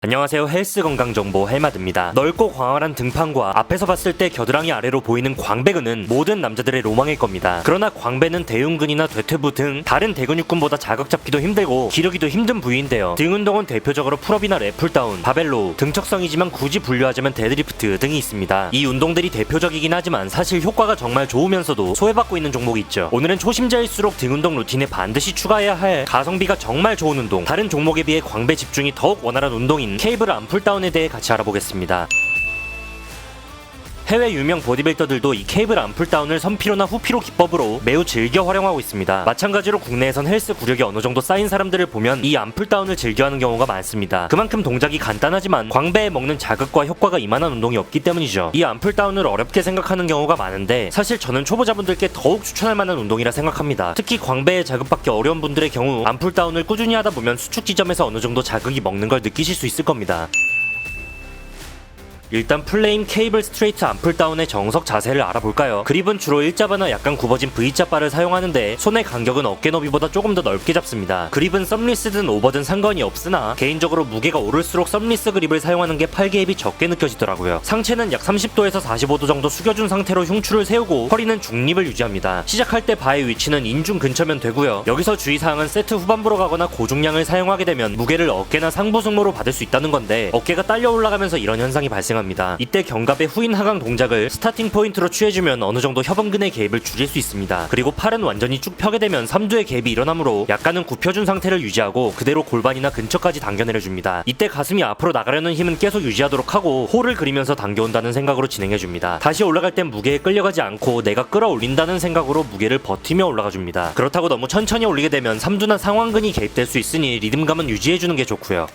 안녕하세요. 헬스 건강 정보 헬마드입니다. 넓고 광활한 등판과 앞에서 봤을 때 겨드랑이 아래로 보이는 광배근은 모든 남자들의 로망일 겁니다. 그러나 광배는 대흉근이나 대퇴부 등 다른 대근육근보다 자극 잡기도 힘들고 기르기도 힘든 부위인데요. 등 운동은 대표적으로 풀업이나 랩풀다운, 바벨로, 등척성이지만 굳이 분류하자면 데드리프트 등이 있습니다. 이 운동들이 대표적이긴 하지만 사실 효과가 정말 좋으면서도 소외받고 있는 종목이 있죠. 오늘은 초심자일수록 등 운동 루틴에 반드시 추가해야 할 가성비가 정말 좋은 운동, 다른 종목에 비해 광배 집중이 더욱 원활한 운동인 케이블 암풀다운에 대해 같이 알아보겠습니다. 해외 유명 보디빌더들도 이 케이블 암풀다운을 선피로나 후피로 기법으로 매우 즐겨 활용하고 있습니다. 마찬가지로 국내에선 헬스 구력이 어느 정도 쌓인 사람들을 보면 이 암풀다운을 즐겨하는 경우가 많습니다. 그만큼 동작이 간단하지만 광배에 먹는 자극과 효과가 이만한 운동이 없기 때문이죠. 이 암풀다운을 어렵게 생각하는 경우가 많은데 사실 저는 초보자분들께 더욱 추천할 만한 운동이라 생각합니다. 특히 광배에 자극받기 어려운 분들의 경우 암풀다운을 꾸준히 하다 보면 수축 지점에서 어느 정도 자극이 먹는 걸 느끼실 수 있을 겁니다. 일단 플레인 케이블 스트레이트 암풀다운의 정석 자세를 알아볼까요? 그립은 주로 일자바나 약간 굽어진 V자 바를 사용하는데 손의 간격은 어깨 너비보다 조금 더 넓게 잡습니다. 그립은 썸리스든 오버든 상관이 없으나 개인적으로 무게가 오를수록 썸리스 그립을 사용하는 게 팔개입이 적게 느껴지더라고요. 상체는 약 30도에서 45도 정도 숙여준 상태로 흉추를 세우고 허리는 중립을 유지합니다. 시작할 때 바의 위치는 인중 근처면 되고요. 여기서 주의사항은 세트 후반부로 가거나 고중량을 사용하게 되면 무게를 어깨나 상부 승모로 받을 수 있다는 건데 어깨가 딸려 올라가면서 이런 현상이 발생합니다. 이때 견갑의 후인 하강 동작을 스타팅 포인트로 취해주면 어느 정도 협응근의 개입을 줄일 수 있습니다. 그리고 팔은 완전히 쭉 펴게 되면 삼두의 개입이 일어나므로 약간은 굽혀준 상태를 유지하고 그대로 골반이나 근처까지 당겨내려줍니다. 이때 가슴이 앞으로 나가려는 힘은 계속 유지하도록 하고 홀을 그리면서 당겨온다는 생각으로 진행해줍니다. 다시 올라갈 땐 무게에 끌려가지 않고 내가 끌어올린다는 생각으로 무게를 버티며 올라가줍니다. 그렇다고 너무 천천히 올리게 되면 삼두나 상완근이 개입될 수 있으니 리듬감은 유지해주는 게 좋고요.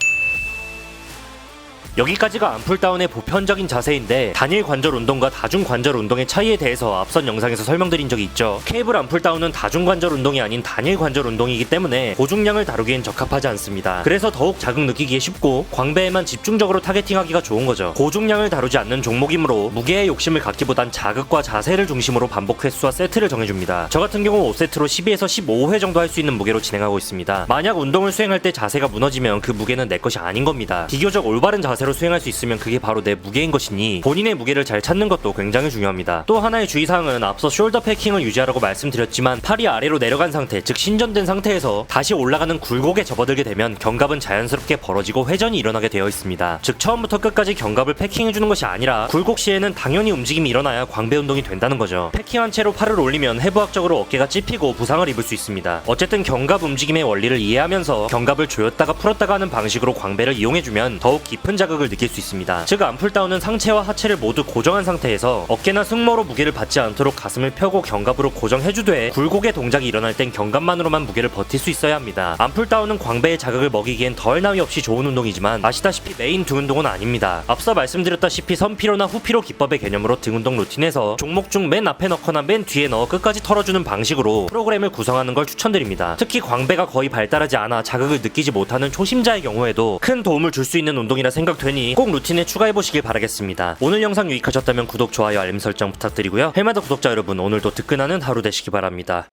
여기까지가 암풀다운의 보편적인 자세인데 단일 관절 운동과 다중 관절 운동의 차이에 대해서 앞선 영상에서 설명드린 적이 있죠. 케이블 암풀다운은 다중 관절 운동이 아닌 단일 관절 운동이기 때문에 고중량을 다루기엔 적합하지 않습니다. 그래서 더욱 자극 느끼기에 쉽고 광배에만 집중적으로 타겟팅하기가 좋은 거죠. 고중량을 다루지 않는 종목이므로 무게에 욕심을 갖기보단 자극과 자세를 중심으로 반복 횟수와 세트를 정해줍니다. 저 같은 경우 5세트로 12에서 15회 정도 할 수 있는 무게로 진행하고 있습니다. 만약 운동을 수행할 때 자세가 무너지면 그 무게는 내 것이 아닌 겁니다. 비교적 올바른 자세로 수행할 수 있으면 그게 바로 내 무게인 것이니 본인의 무게를 잘 찾는 것도 굉장히 중요합니다. 또 하나의 주의사항은 앞서 숄더 패킹을 유지하라고 말씀드렸지만 팔이 아래로 내려간 상태, 즉 신전된 상태에서 다시 올라가는 굴곡에 접어들게 되면 견갑은 자연스럽게 벌어지고 회전이 일어나게 되어 있습니다. 즉 처음부터 끝까지 견갑을 패킹해주는 것이 아니라 굴곡 시에는 당연히 움직임이 일어나야 광배 운동이 된다는 거죠. 패킹한 채로 팔을 올리면 해부학적으로 어깨가 찝히고 부상을 입을 수 있습니다. 어쨌든 견갑 움직임의 원리를 이해하면서 견갑을 조였다가 풀었다가 하는 방식으로 광배를 이용해주면 더욱 깊은 자극을 느낄 수 있습니다. 즉 암풀다운은 상체와 하체를 모두 고정한 상태에서 어깨나 승모로 무게를 받지 않도록 가슴을 펴고 견갑으로 고정해주되 굴곡의 동작이 일어날 땐 견갑만으로만 무게를 버틸 수 있어야 합니다. 암풀다운은 광배에 자극을 먹이기엔 덜 나위 없이 좋은 운동이지만 아시다시피 메인 등 운동은 아닙니다. 앞서 말씀드렸다시피 선피로나 후피로 기법의 개념으로 등 운동 루틴에서 종목 중 맨 앞에 넣거나 맨 뒤에 넣어 끝까지 털어주는 방식으로 프로그램을 구성하는 걸 추천드립니다. 특히 광배가 거의 발달하지 않아 자극을 느끼지 못하는 초심자의 경우에도 큰 도움을 줄 수 있는 운동이라 생각되니 꼭 루틴에 추가해보시길 바라겠습니다. 오늘 영상 유익하셨다면 구독, 좋아요, 알림 설정 부탁드리고요. 헬마드 구독자 여러분 오늘도 뜨끈하는 하루 되시기 바랍니다.